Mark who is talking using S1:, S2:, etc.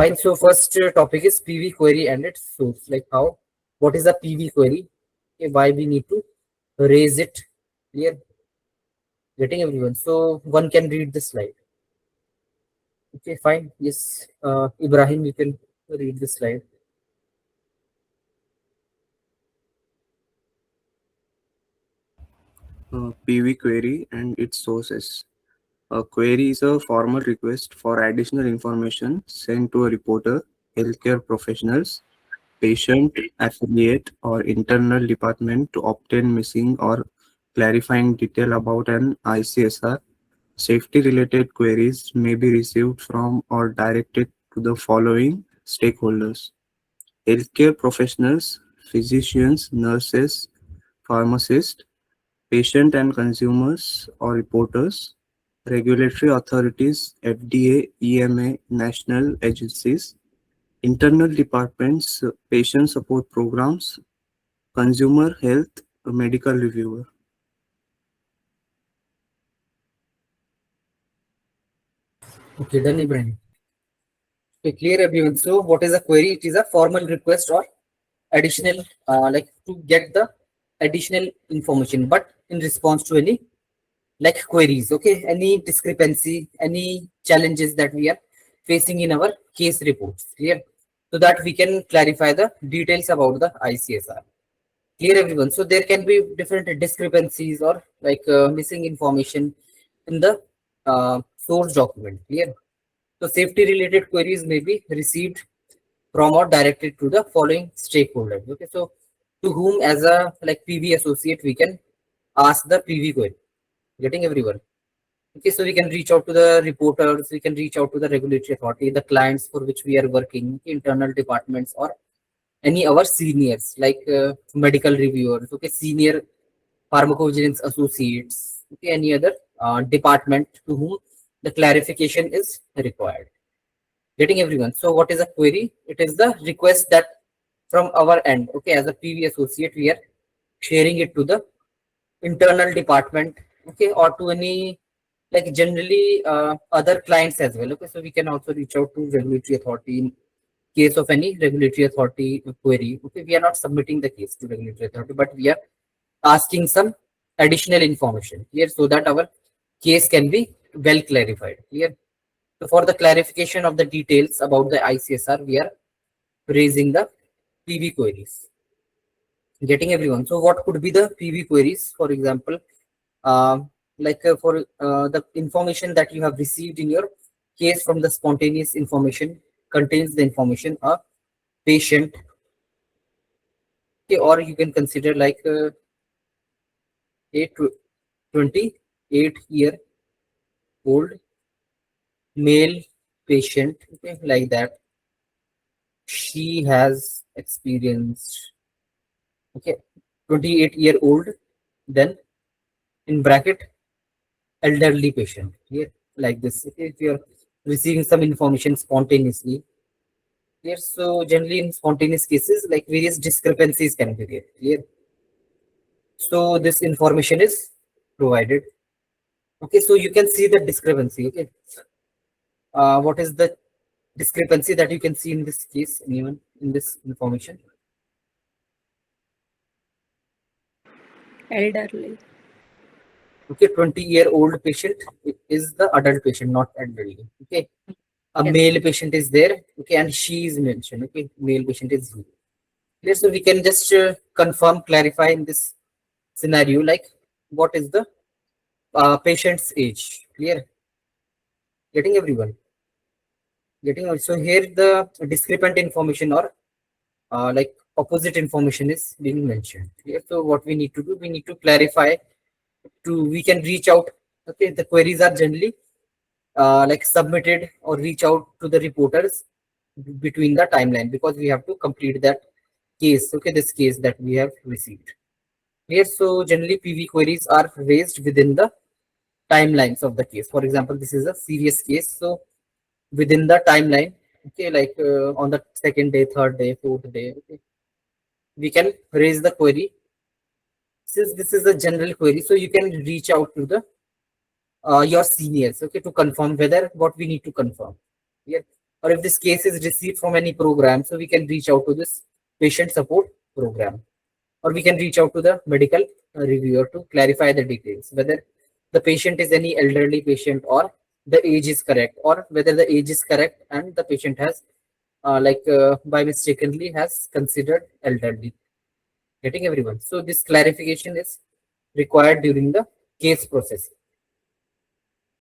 S1: Fine. So first topic is PV query and its source. Like what is a PV query? Okay, why we need to raise it? Clear? Getting everyone. So one can read the slide. Okay, fine. Yes, Ibrahim, you can read the slide.
S2: PV query and its sources. A query is a formal request for additional information sent to a reporter, healthcare professionals, patient, affiliate, or internal department to obtain missing or clarifying detail about an ICSR. Safety-related queries may be received from or directed to the following stakeholders: healthcare professionals, physicians, nurses, pharmacists, patient and consumers or reporters, regulatory authorities, FDA, EMA, national agencies, internal departments, patient support programs, consumer health, medical reviewer.
S1: Okay, done, Ibrahim. Okay, clear everyone. So what is a query? It is a formal request or additional, like to get the additional information, but in response to any like queries. Okay, any discrepancy, any challenges that we are facing in our case reports. Clear? So that we can clarify the details about the ICSR. Clear everyone. So there can be different discrepancies or like missing information in the source document. Clear? So safety related queries may be received from or directed to the following stakeholders. Okay, so to whom as a like PV associate we can ask the PV query. Getting everyone. Okay, so we can reach out to the reporters, we can reach out to the regulatory authority, the clients for which we are working, internal departments, or any our seniors like medical reviewers, okay, senior pharmacovigilance associates, okay, any other department to whom the clarification is required. Getting everyone. So what is a query? It is the request that from our end, okay, as a PV associate, we are sharing it to the internal department, okay, or to any like generally other clients as well. Okay, so we can also reach out to regulatory authority in case of any regulatory authority query. Okay, we are not submitting the case to regulatory authority, but we are asking some additional information here so that our case can be well clarified. Clear? So for the clarification of the details about the ICSR, we are raising the PV queries. Getting everyone. So what could be the PV queries? For example, for the information that you have received in your case from the spontaneous information contains the information a patient, okay, or you can consider like a 28-year old male patient, okay, like that. She has experienced, okay, 28-year-old, then in bracket elderly patient here, like this. Okay, if you're receiving some information spontaneously here, so generally in spontaneous cases like various discrepancies can be there. Clear? So this information is provided. Okay, so you can see the discrepancy. Okay, what is the discrepancy that you can see in this case? Anyone in this information?
S3: Elderly.
S1: Okay, 20-year-old patient is the adult patient, not elderly. Okay, a
S3: Yes.
S1: male patient is there. Okay, and she is mentioned. Okay, male patient is he. Clear? So we can just confirm, clarify in this scenario, like what is the patient's age. Clear? Getting everyone. Getting also here the discrepant information or like opposite information is being mentioned. Clear? So what we need to do, we need to clarify. We can reach out. Okay, the queries are generally like submitted or reach out to the reporters between the timeline because we have to complete that case. Okay, this case that we have received. Here, so generally PV queries are raised within the timelines of the case. For example, this is a serious case, so within the timeline, okay, like on the second day, third day, fourth day, okay, we can raise the query. Since this is a general query, so you can reach out to the your seniors, okay, to confirm whether what we need to confirm. Yeah. or if this case is received from any program, so we can reach out to this patient support program, or we can reach out to the medical reviewer to clarify the details, whether the patient is any elderly patient or the age is correct, or whether the age is correct and the patient has by mistakenly has considered elderly. Getting everyone? So this clarification is required during the case process.